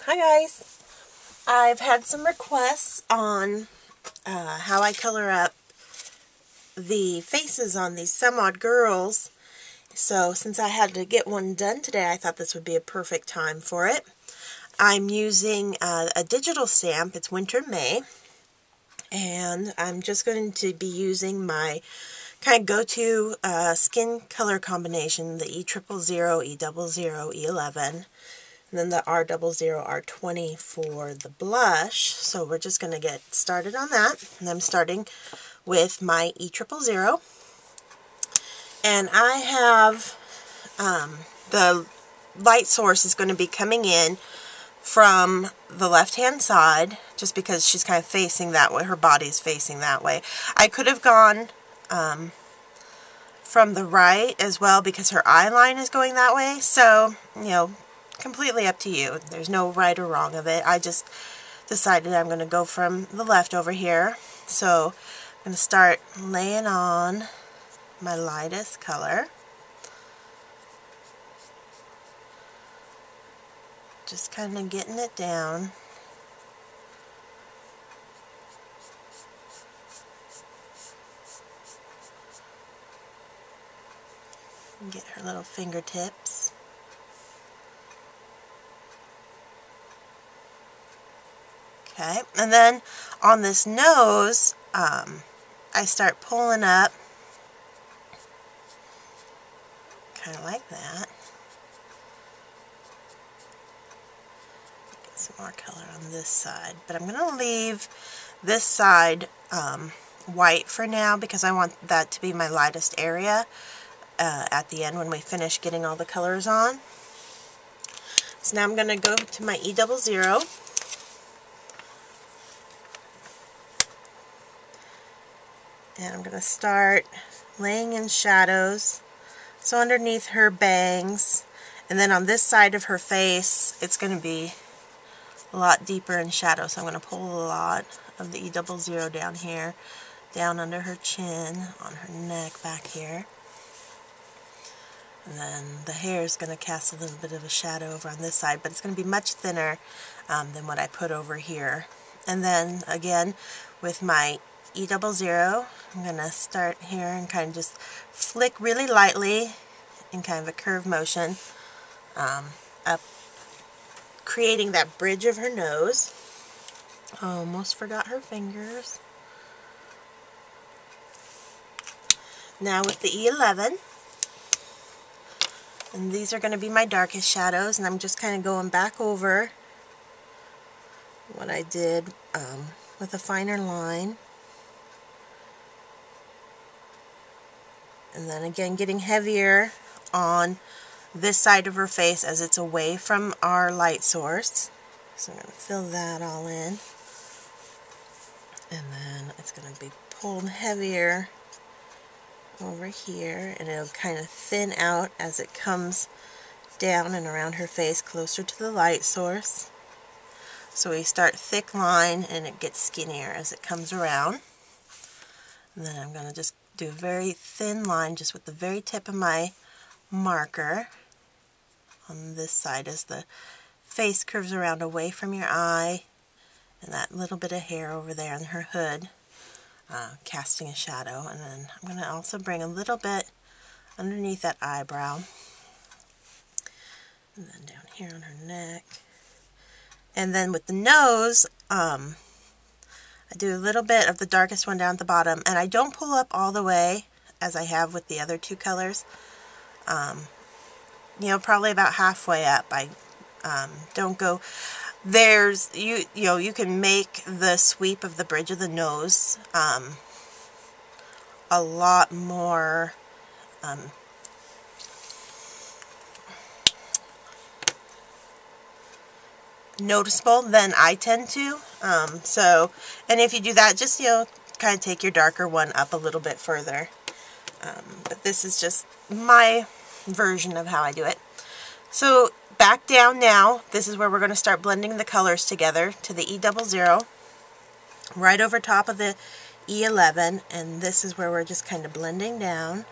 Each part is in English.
Hi guys! I've had some requests on how I color up the faces on these Some Odd Girls. So since I had to get one done today, I thought this would be a perfect time for it. I'm using a digital stamp. It's Winter May. And I'm just going to be using my kind of go-to skin color combination, the E000, E00, E11. And then the R00, R20 for the blush. So we're just going to get started on that. And I'm starting with my E000. And I have the light source is going to be coming in from the left-hand side, just because she's kind of facing that way. Her body's facing that way. I could have gone from the right as well, because her eye line is going that way. So, you know, completely up to you. There's no right or wrong of it. I just decided I'm going to go from the left over here. So I'm going to start laying on my lightest color. Just kind of getting it down. Get her little fingertips. Okay, and then on this nose, I start pulling up, kind of like that. Get some more color on this side, but I'm going to leave this side white for now, because I want that to be my lightest area at the end when we finish getting all the colors on. So now I'm going to go to my E00. And I'm going to start laying in shadows. So underneath her bangs, and then on this side of her face, it's going to be a lot deeper in shadow. So I'm going to pull a lot of the E00 down here, down under her chin, on her neck back here. And then the hair is going to cast a little bit of a shadow over on this side, but it's going to be much thinner than what I put over here. And then again, with my E00, I'm going to start here and kind of just flick really lightly in kind of a curved motion up, creating that bridge of her nose. Almost forgot her fingers. Now with the E11, and these are going to be my darkest shadows, and I'm just kind of going back over what I did with a finer line. And then again, getting heavier on this side of her face as it's away from our light source. So I'm going to fill that all in. And then it's going to be pulled heavier over here, and it'll kind of thin out as it comes down and around her face closer to the light source. So we start thick line and it gets skinnier as it comes around. And then I'm going to just do a very thin line just with the very tip of my marker on this side as the face curves around away from your eye, and that little bit of hair over there on her hood casting a shadow. And then I'm going to also bring a little bit underneath that eyebrow, and then down here on her neck. And then with the nose, I do a little bit of the darkest one down at the bottom, and I don't pull up all the way as I have with the other two colors. You know, probably about halfway up. I don't go. There's you know, you can make the sweep of the bridge of the nose a lot more noticeable than I tend to. And if you do that, just, you know, kind of take your darker one up a little bit further. But this is just my version of how I do it. So back down now, this is where we're going to start blending the colors together to the E00, right over top of the E11, and this is where we're just kind of blending down.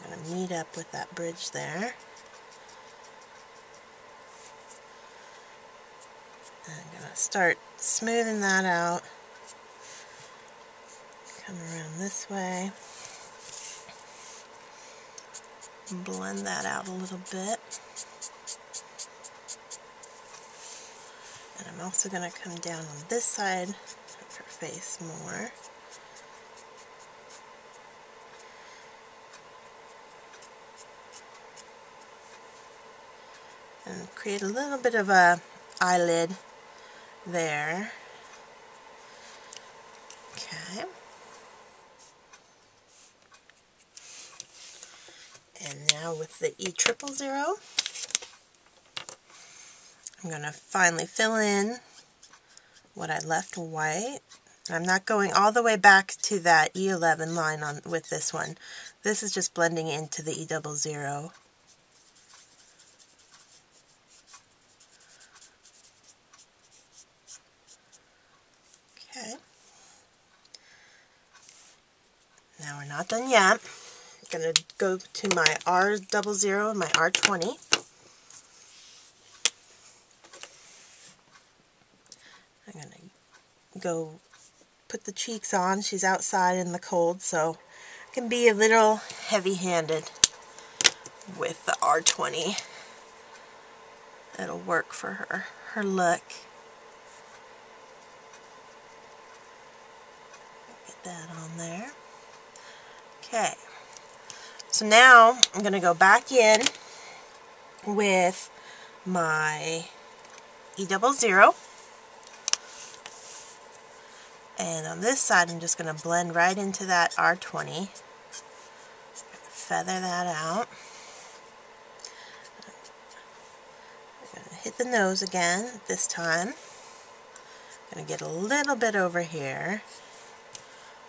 I'm going to meet up with that bridge there. I'm going to start smoothing that out. Come around this way. Blend that out a little bit. And I'm also going to come down on this side of her face more. And create a little bit of a eyelid there. Okay. And now with the E000, I'm going to finally fill in what I left white. I'm not going all the way back to that E11 line on with this one. This is just blending into the E00. Okay. Now we're not done yet. I'm going to go to my R00 and my R20. I'm going to go put the cheeks on. She's outside in the cold, so I can be a little heavy-handed with the R20. It'll work for her look. Get that on there. Okay. So now I'm going to go back in with my E00. And on this side, I'm just going to blend right into that R20. Feather that out. I'm going to hit the nose again this time. I'm going to get a little bit over here.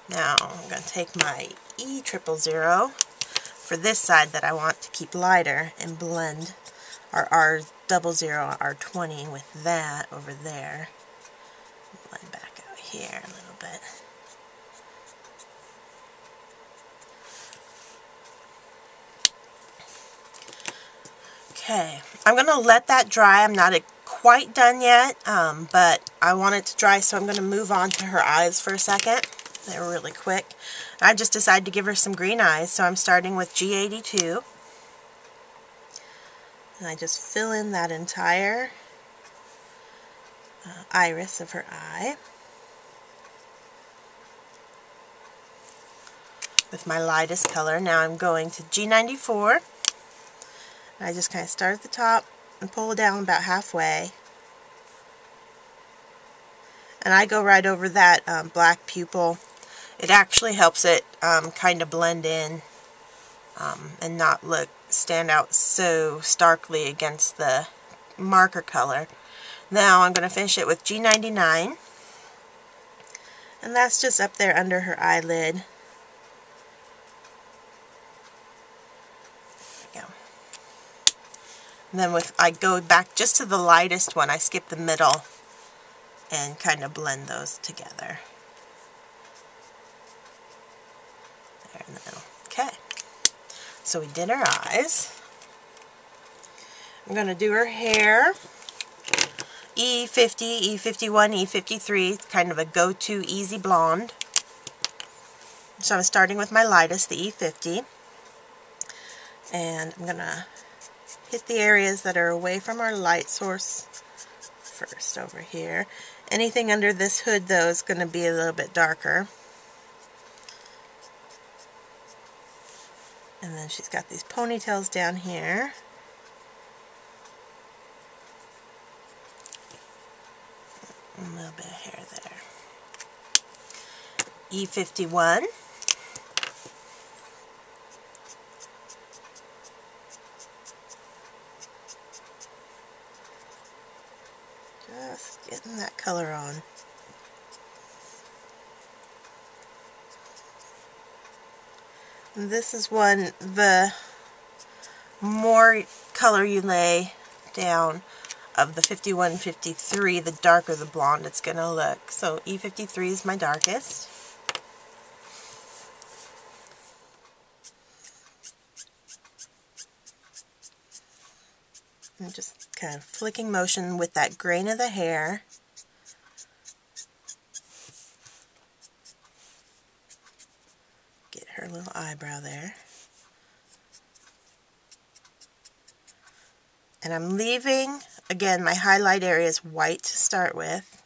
Now I'm going to take my E000 for this side that I want to keep lighter and blend our R00, R20 with that over there. Blend back out here a little bit. Okay, I'm going to let that dry. I'm not quite done yet, but I want it to dry, so I'm going to move on to her eyes for a second. They were really quick. I just decided to give her some green eyes, so I'm starting with G82. And I just fill in that entire iris of her eye with my lightest color. Now I'm going to G94. I just kind of start at the top and pull down about halfway. And I go right over that black pupil. It actually helps it kind of blend in and not stand out so starkly against the marker color. Now I'm going to finish it with G99. And that's just up there under her eyelid. There we go. And then I go back just to the lightest one. I skip the middle and kind of blend those together. There in the middle. Okay. So we did her eyes. I'm going to do her hair. E50, E51, E53. It's kind of a go-to easy blonde. So I'm starting with my lightest, the E50. And I'm going to hit the areas that are away from our light source first over here. Anything under this hood, though, is going to be a little bit darker. And then she's got these ponytails down here. A little bit of hair there. E51. Just getting that color on. And this is one, the more color you lay down of the 51, 53, the darker the blonde it's going to look. So E53 is my darkest. I'm just kind of flicking motion with that grain of the hair. eyebrow there. And I'm leaving, again, my highlight area is white to start with.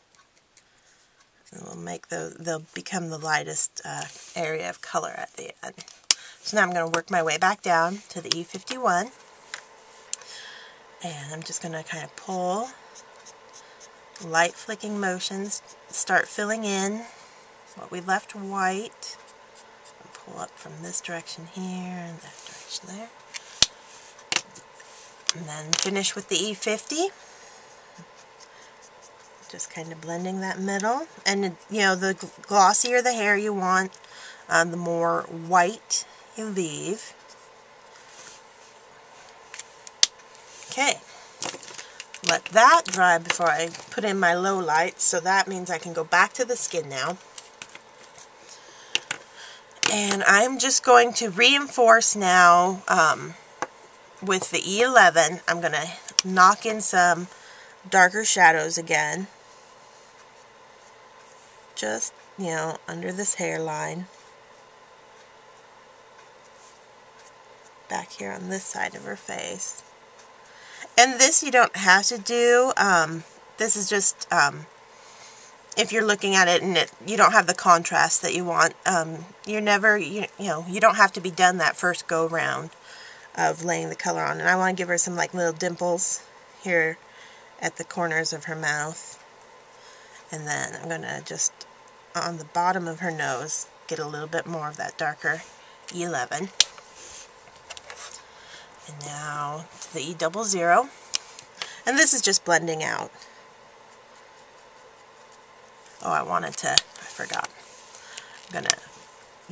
And we'll make they'll become the lightest area of color at the end. So now I'm going to work my way back down to the E51. And I'm just going to kind of pull, light flicking motions, start filling in what we left white. Pull up from this direction here and that direction there. And then finish with the E50. Just kind of blending that middle. And, you know, the glossier the hair you want, the more white you leave. Okay. Let that dry before I put in my low lights. So that means I can go back to the skin now. And I'm just going to reinforce now with the E11. I'm going to knock in some darker shadows again. Just, you know, under this hairline. Back here on this side of her face. And this you don't have to do. This is just if you're looking at it and you don't have the contrast that you want. You're never, you know, you don't have to be done that first go round of laying the color on. And I want to give her some like little dimples here at the corners of her mouth. And then I'm going to just on the bottom of her nose get a little bit more of that darker E11. And now to the E00. And this is just blending out. Oh, I forgot. I'm going to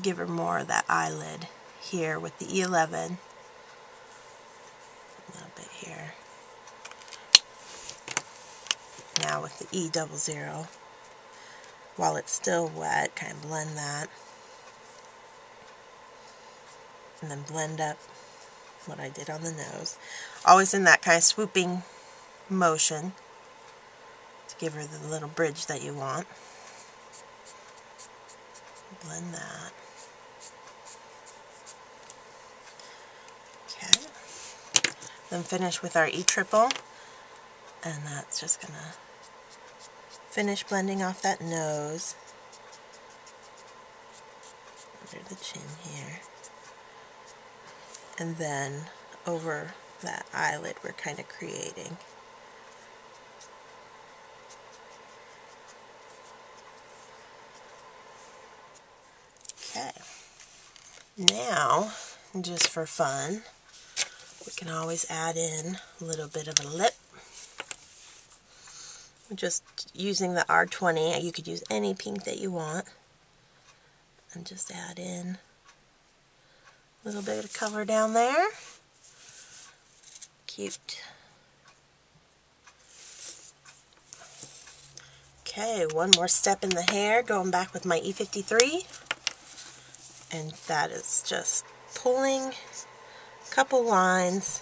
give her more of that eyelid here with the E11. A little bit here. Now with the E00. While it's still wet, kind of blend that. And then blend up what I did on the nose. Always in that kind of swooping motion to give her the little bridge that you want. Blend that. Okay. Then finish with our E-triple. And that's just going to finish blending off that nose. Under the chin here. And then over that eyelid we're kind of creating. Okay. Now, just for fun, we can always add in a little bit of a lip. Just using the R20, you could use any pink that you want. And just add in a little bit of color down there. Cute. Okay, one more step in the hair, going back with my E53. And that is just pulling a couple lines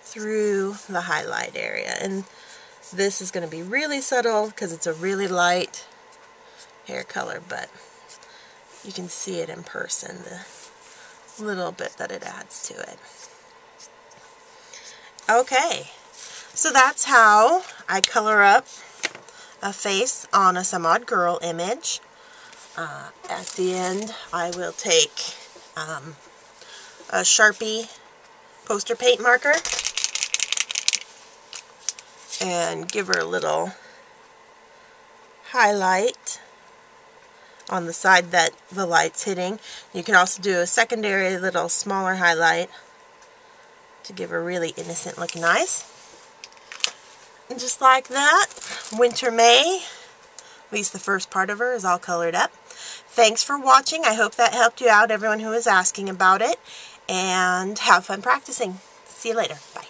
through the highlight area. And this is going to be really subtle because it's a really light hair color, but you can see it in person, the little bit that it adds to it. Okay, so that's how I color up a face on a Some Odd Girl image. At the end, I will take a Sharpie poster paint marker and give her a little highlight on the side that the light's hitting. You can also do a secondary little smaller highlight to give her really innocent looking eyes. And just like that, Winter May, at least the first part of her, is all colored up. Thanks for watching. I hope that helped you out, everyone who was asking about it. And have fun practicing. See you later. Bye.